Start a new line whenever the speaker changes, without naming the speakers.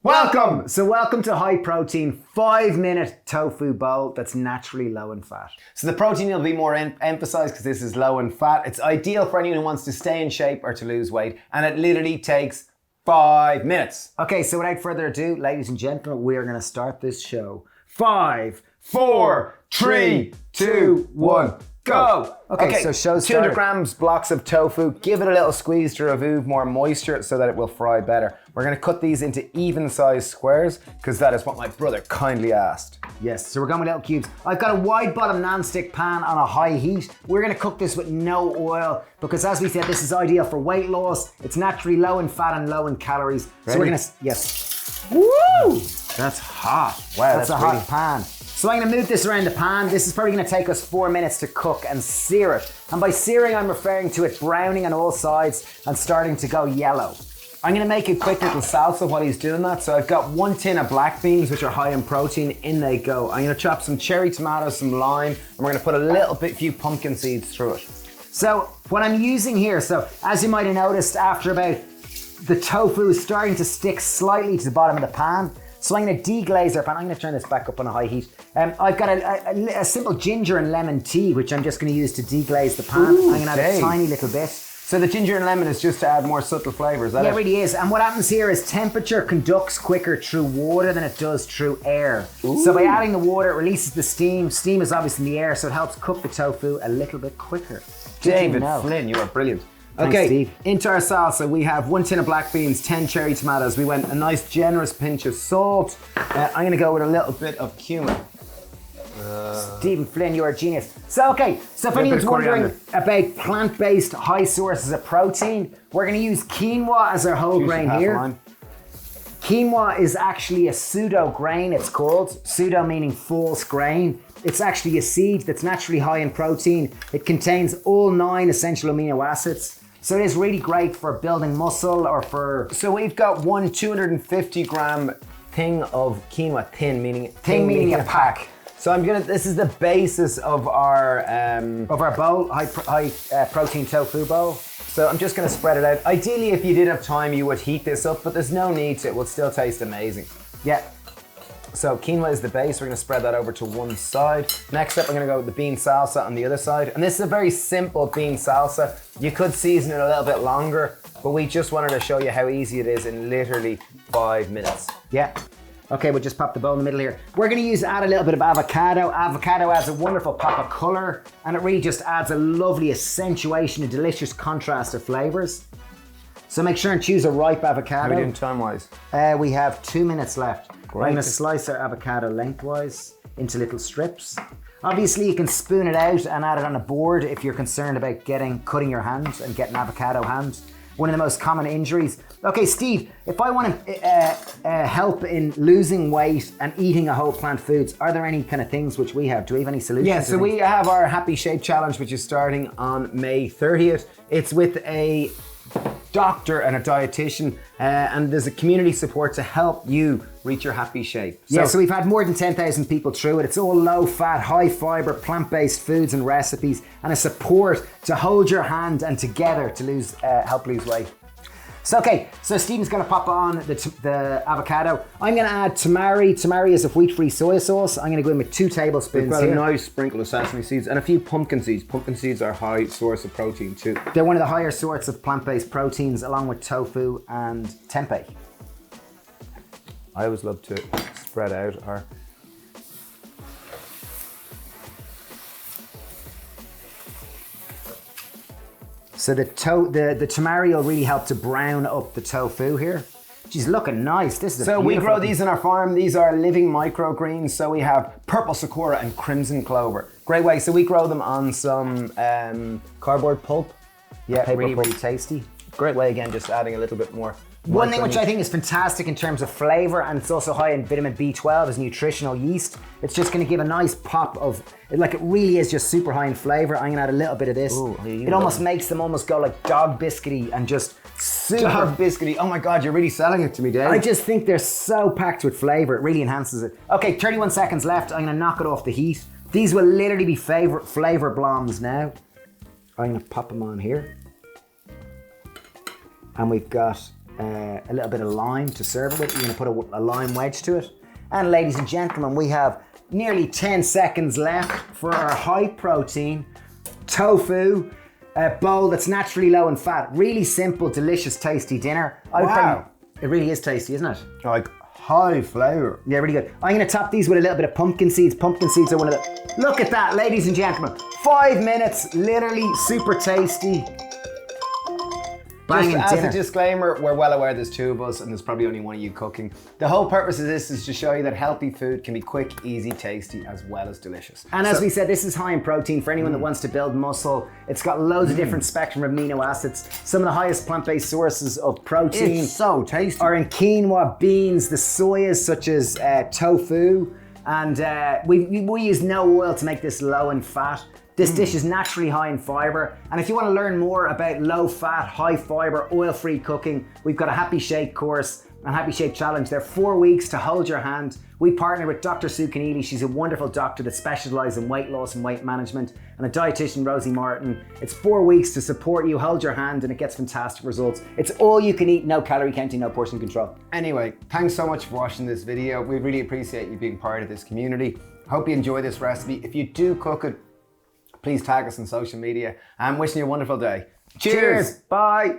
Welcome! So welcome to high protein 5-minute tofu bowl that's naturally low in fat.
So the protein will be more emphasized because this is low in fat. It's ideal for anyone who wants to stay in shape or to lose weight, and it literally takes 5 minutes.
Okay, so without further ado, ladies and gentlemen, we are going to start this show. 5,
4, 3, 2, 1, go!
Okay, so show
200
started.
grams blocks of tofu. Give it a little squeeze to remove more moisture so that it will fry better. We're going to cut these into even-sized squares because that is what my brother kindly asked.
Yes, so we're going with little cubes. I've got a wide bottom non-stick pan on a high heat. We're going to cook this with no oil because, as we said, this is ideal for weight loss. It's naturally low in fat and low in calories.
Ready?
So we're going to, yes. Woo! That's hot.
Wow,
that's a
pretty.
hot pan. So I'm going to move this around the pan. This is probably going to take us 4 minutes to cook and sear it. And by searing, I'm referring to it browning on all sides and starting to go yellow.
I'm going to make a quick little salsa while he's doing that. So I've got 1 tin of black beans, which are high in protein. In they go. I'm going to chop some cherry tomatoes, some lime, and we're going to put a few pumpkin seeds through it.
So what I'm using here, so as you might have noticed, after about the tofu is starting to stick slightly to the bottom of the pan. So I'm going to deglaze our pan. I'm going to turn this back up on a high heat. I've got a simple ginger and lemon tea, which I'm just going to use to deglaze the pan.
Ooh,
I'm going to add a tiny little bit.
So the ginger and lemon is just to add more subtle flavour, is that
Yeah,
it?
it really is. And what happens here is temperature conducts quicker through water than it does through air.
Ooh.
So by adding the water, it releases the steam. Steam is obviously in the air, so it helps cook the tofu a little bit quicker. Did you
David
know?
Flynn, you are brilliant.
Thanks,
Okay,
Steve.
into our salsa, we have 1 tin of black beans, 10 cherry tomatoes. We went a nice generous pinch of salt. I'm going to go with a little bit of cumin.
Stephen Flynn, you're a genius. So if anyone's wondering about plant-based high sources of protein, we're going to use quinoa as our whole grain
half
here.
lime.
Quinoa is actually a pseudo grain, it's called. Pseudo meaning false grain. It's actually a seed that's naturally high in protein. It contains all 9 essential amino acids. So it is really great for building muscle or for...
So we've got 1 250 gram thing of quinoa, thing meaning
a pack.
So this is the basis of our
bowl, high protein tofu bowl.
So I'm just going to spread it out. Ideally, if you did have time, you would heat this up, but there's no need to. It will still taste amazing.
Yeah.
So quinoa is the base. We're going to spread that over to one side. Next up, I'm going to go with the bean salsa on the other side. And this is a very simple bean salsa. You could season it a little bit longer, but we just wanted to show you how easy it is in literally 5 minutes.
Yeah. Okay, we'll just pop the bowl in the middle here. We're going to add a little bit of avocado. Avocado adds a wonderful pop of color, and it really just adds a lovely accentuation, a delicious contrast of flavors. So make sure and choose a ripe avocado.
How are we doing time-wise?
We have 2 minutes left.
Great.
I'm going to slice our avocado lengthwise into little strips. Obviously, you can spoon it out and add it on a board if you're concerned about cutting your hand and getting avocado hands. One of the most common injuries. Okay, Steve, if I want to help in losing weight and eating a whole plant foods, are there any kind of things which we have? Do we have any solutions?
Yeah, so we have our Happy Shape Challenge, which is starting on May 30th. It's with a doctor and a dietitian, and there's a community support to help you reach your happy shape.
So we've had more than 10,000 people through it. It's all low fat, high fiber, plant-based foods and recipes, and a support to hold your hand and together to help lose weight. So Stephen's gonna pop on the avocado. I'm gonna add tamari. Tamari is a wheat-free soy sauce. I'm gonna go in with 2 tablespoons
We've got
here.
a nice sprinkle of sesame seeds and a few pumpkin seeds. Pumpkin seeds are a high source of protein too.
They're one of the higher sorts of plant-based proteins, along with tofu and tempeh.
I always love to spread out our...
So the tamari will really help to brown up the tofu here. She's looking nice. This is
So we grow these in our farm. These are living microgreens. So we have purple sakura and crimson clover. Great way. So we grow them on some cardboard pulp.
Yeah,
paper
really,
pulp.
really tasty.
Great way again, just adding a little bit more.
One thing which I think is fantastic in terms of flavor, and it's also high in vitamin B12, is nutritional yeast. It's just going to give a nice pop of, it really is just super high in flavor. I'm going to add a little bit of this.
Ooh,
it almost makes them almost go like dog biscuity and just super.
Dog biscuity. Oh my God, you're really selling it to me, Dave.
I just think they're so packed with flavor. It really enhances it. Okay, 31 seconds left. I'm going to knock it off the heat. These will literally be flavor bombs now. I'm going to pop them on here. And we've got a little bit of lime to serve it with. You're gonna put a lime wedge to it. And ladies and gentlemen, we have nearly 10 seconds left for our high protein tofu bowl that's naturally low in fat. Really simple, delicious, tasty dinner.
Wow.
It really is tasty, isn't it?
Like high flavor.
Yeah, really good. I'm gonna top these with a little bit of pumpkin seeds. Pumpkin seeds are one of the... Look at that, ladies and gentlemen. 5 minutes, literally super tasty. Banging
Just as
dinner.
a disclaimer, we're well aware there's two of us and there's probably only one of you cooking. The whole purpose of this is to show you that healthy food can be quick, easy, tasty, as well as delicious.
And as we said, this is high in protein for anyone that wants to build muscle. It's got loads of different spectrum of amino acids. Some of the highest plant-based sources of protein
It's so tasty.
are in quinoa, beans, the soyas such as tofu. And we use no oil to make this low in fat. This dish is naturally high in fiber. And if you want to learn more about low fat, high fiber, oil-free cooking, we've got a Happy Shake course and Happy Shake Challenge. They're 4 weeks to hold your hand. We partner with Dr. Sue Keneally. She's a wonderful doctor that specializes in weight loss and weight management, and a dietitian, Rosie Martin. It's 4 weeks to support you, hold your hand, and it gets fantastic results. It's all you can eat, no calorie counting, no portion control.
Anyway, thanks so much for watching this video. We really appreciate you being part of this community. Hope you enjoy this recipe. If you do cook it, please tag us on social media. I'm wishing you a wonderful day. Cheers.
Bye.